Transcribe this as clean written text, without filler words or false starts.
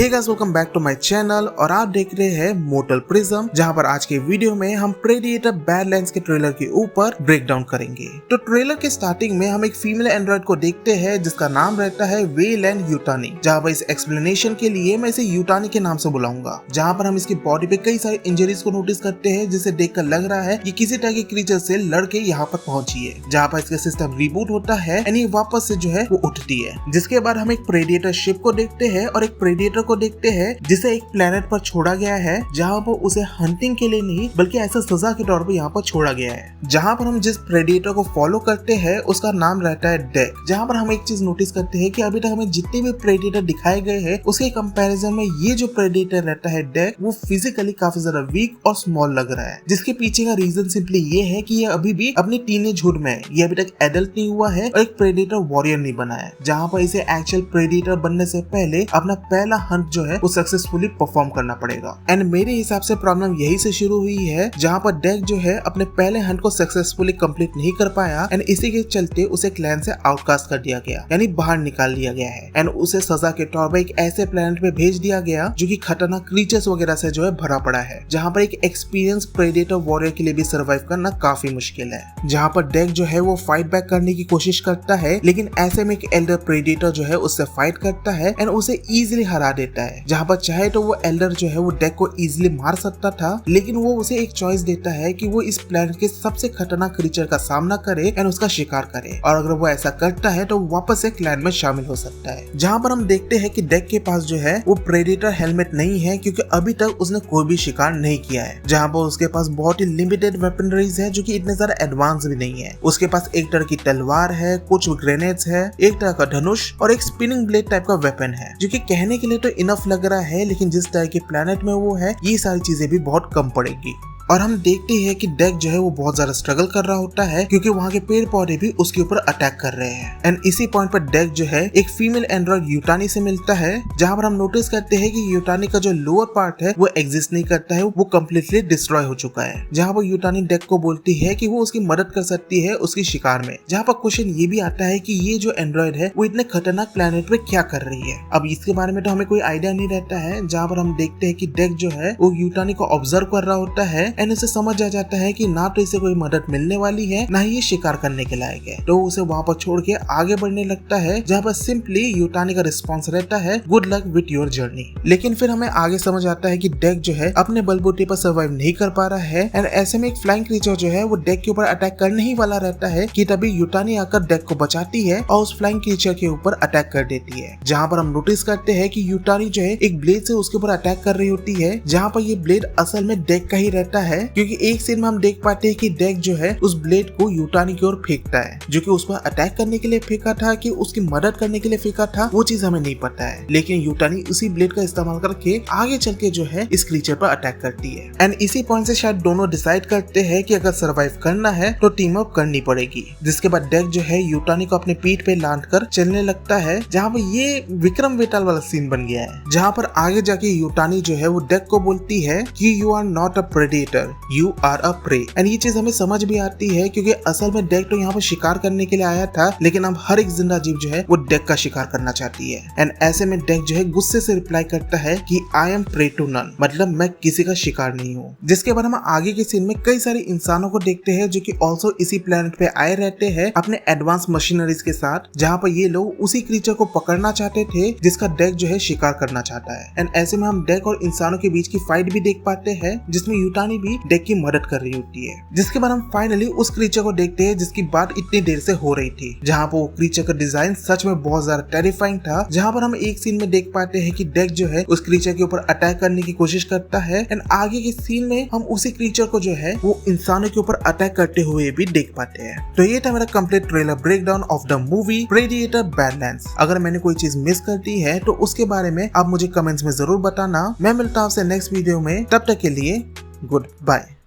Hey guys, welcome back to my channel और आप देख रहे हैं मोर्टल प्रिज्म, जहां पर आज के वीडियो में हम प्रेडिएटर बैडलैंड्स के ट्रेलर के ऊपर ब्रेक डाउन करेंगे। तो ट्रेलर के स्टार्टिंग में हम एक फीमेल एंड्रॉइड को देखते हैं जिसका नाम रहता है वेलैंड यूटानी। जहां पर इस एक्सप्लेनेशन के लिए मैं इसे यूटानी के नाम से बुलाऊंगा। जहां पर हम इसकी बॉडी पे कई सारी इंजरीज को नोटिस करते हैं जिसे देखकर लग रहा है कि किसी तरह के क्रीचर से लड़के यहाँ पर पहुंची है। जहाँ पर इसका सिस्टम रिबूट होता है यानी वापस से जो है वो उठती है। जिसके बाद हम एक प्रेडिएटर शिप को देखते हैं और एक प्रेडिएटर को देखते हैं जिसे एक प्लेनेट पर छोड़ा गया है, जहां पर उसे हंटिंग के लिए नहीं बल्कि ऐसा सजा के तौर पर यहाँ पर छोड़ा गया है। जहां पर हम जिस प्रेडिएटर को फॉलो करते हैं उसका नाम रहता है डेक। जहां पर हम एक चीज नोटिस करते हैं कि अभी तक हमें जितने भी प्रेडिएटर दिखाए गए हैं उसके कंपैरिजन में ये जो प्रेडिएटर रहता है डेक, वो फिजिकली काफी ज्यादा वीक और स्मॉल लग रहा है। जिसके पीछे का रीजन सिंपली ये है कि ये अभी भी अपनी टीनेज हुड में है, ये अभी तक एडल्ट नहीं हुआ है और एक प्रेडिएटर वॉरियर नहीं बना है। जहां पर इसे एक्चुअल प्रेडिएटर बनने से पहले अपना पहला हंट जो है वो सक्सेसफुली परफॉर्म करना पड़ेगा। एंड मेरे हिसाब से प्रॉब्लम यही से शुरू हुई है, जहां पर डेक जो है अपने पहले हंट को सक्सेसफुली कंप्लीट नहीं कर पाया एंड इसी के चलते उसे क्लैन से आउटकास्ट कर दिया गया, यानी बाहर निकाल दिया गया है। एंड उसे सजा के तौर पर एक ऐसे प्लेनेट पे भेज दिया गया जो कि खतरनाक क्रीचर्स वगैरह से जो है भरा पड़ा है, जहां पर एक एक्सपीरियंस प्रेडिएटर वॉरियर के लिए भी सर्वाइव करना काफी मुश्किल है। जहां पर डेक जो है वो फाइट बैक करने की कोशिश करता है, लेकिन ऐसे में एक एल्डर प्रेडिएटर जो है उससे फाइट करता है एंड उसे इजीली हरा देता है। जहां पर चाहे तो वो एल्डर जो है वो डेक को इजीली मार सकता था, लेकिन वो उसे एक चॉइस देता है कि वो इस प्लेनेट के सबसे खतरनाक क्रीचर का सामना करे एंड उसका शिकार करे, और अगर वो ऐसा करता है तो वापस से क्लैन में शामिल हो सकता है। जहां पर हम देखते हैं कि डेक के पास जो है वो प्रेडिएटर हेलमेट नहीं है, क्योंकि अभी तक उसने कोई भी शिकार नहीं किया है। जहां पर उसके पास बहुत ही लिमिटेड वेपनरीज है जो कि इतने ज्यादा एडवांस भी नहीं है। उसके पास एक तरह की तलवार है, कुछ ग्रेनेड्स है, एक तरह का धनुष और एक स्पिनिंग ब्लेड टाइप का वेपन है, जो कि कहने के लिए तो इनफ लग रहा है, लेकिन जिस तरह के प्लेनेट में वो है ये सारी चीजें भी बहुत कम पड़ेगी। और हम देखते हैं कि डेक जो है वो बहुत ज्यादा स्ट्रगल कर रहा होता है, क्योंकि वहाँ के पेड़ पौधे भी उसके ऊपर अटैक कर रहे हैं। एंड इसी पॉइंट पर डेक जो है एक फीमेल एंड्रॉइड यूटानी से मिलता है, जहाँ पर हम नोटिस करते हैं कि यूटानी का जो लोअर पार्ट है वो एग्जिस्ट नहीं करता है, वो कम्प्लीटली डिस्ट्रॉय हो चुका है। जहाँ पर यूटानी डेक को बोलती है कि वो उसकी मदद कर सकती है उसकी शिकार में। जहाँ पर क्वेश्चन ये भी आता है कि ये जो एंड्रॉइड है वो इतने खतरनाक प्लेनेट पे क्या कर रही है। अब इसके बारे में तो हमें कोई आइडिया नहीं रहता है। जहाँ पर हम देखते हैं कि डेक जो है वो यूटानी को ऑब्जर्व कर रहा होता है एंड उसे समझ आ जाता है कि ना तो इसे कोई मदद मिलने वाली है, ना ही ये शिकार करने के लायक है। तो उसे वहां पर छोड़ के आगे बढ़ने लगता है, जहां पर सिंपली यूटानी का रिस्पॉन्स रहता है good luck with your journey. लेकिन फिर हमें आगे समझ आता है कि डेक जो है अपने बलबूते पर सर्वाइव नहीं कर पा रहा है एंड ऐसे में एक फ्लाइंग क्रीचर जो है वो डेक के ऊपर अटैक करने ही वाला रहता है कि तभी यूटानी आकर डेक को बचाती है और उस फ्लाइंग क्रीचर के ऊपर अटैक कर देती है। जहां पर हम नोटिस करते हैं कि यूटानी जो है एक ब्लेड से उसके ऊपर अटैक कर रही होती है, जहां पर ये ब्लेड असल में डेक का ही रहता है, क्योंकि एक सीन में हम देख पाते हैं कि डेक जो है उस ब्लेड को यूटानी की ओर फेंकता है, जो कि उस पर अटैक करने के लिए फेंका था कि उसकी मदद करने के लिए फेंका था वो चीज हमें नहीं पता है। लेकिन यूटानी उसी ब्लेड का इस्तेमाल करके आगे चल के जो है इस क्रीचर पर अटैक करती है। एंड इसी पॉइंट से शायद दोनों डिसाइड करते हैं कि अगर सर्वाइव करना है तो टीम अप करनी पड़ेगी। जिसके बाद डेक जो है यूटानी को अपने पीठ पे लाद कर चलने लगता है, जहाँ पर ये विक्रम वेताल वाला सीन बन गया है, जहाँ पर आगे जाके यूटानी जो है वो डेक को बोलती है कि you are not a predator, you are a prey. And ये चीज हमें समझ भी आती है, क्योंकि असल में डेक तो यहाँ पर शिकार करने के लिए आया था, लेकिन अब हर एक जिंदा जीव जो है वो डेक का शिकार करना चाहती है। एंड ऐसे में डेक जो है गुस्से से रिप्लाई करता है कि I am prey to none, मतलब मैं किसी का शिकार नहीं हूँ। जिसके बाद हम आगे के सीन में कई सारे इंसानों को देखते हैं जो कि ऑल्सो इसी प्लेनेट पे आए रहते हैं अपने एडवांस मशीनरीज के साथ, जहाँ पर ये लोग उसी क्रीचर को पकड़ना चाहते थे जिसका डेक जो है शिकार करना चाहता है। एंड ऐसे में हम डेक और इंसानों के बीच की फाइट भी देख पाते हैं, जिसमें यूटानी भी डेक की मदद कर रही होती है। जिसके बाद हम फाइनली उस क्रीचर को देखते हैं जिसकी बात इतनी देर से हो रही थी, जहाँ पर वो क्रीचर का डिजाइन सच में बहुत ज्यादा टेरिफाइंग था। जहाँ पर हम एक सीन में देख पाते हैं कि डेक जो है उस क्रीचर के ऊपर अटैक करने की कोशिश करता है एंड आगे के सीन में हम उसी क्रीचर को जो है वो इंसानों के ऊपर अटैक करते हुए भी देख पाते हैं। तो ये था मेरा complete trailer breakdown of the movie predator badlands. अगर मैंने कोई चीज मिस कर दी है तो उसके बारे में आप मुझे कमेंट्स में जरूर बताना। मैं मिलता हूँ आपसे नेक्स्ट वीडियो में, तब तक के लिए गुड बाय।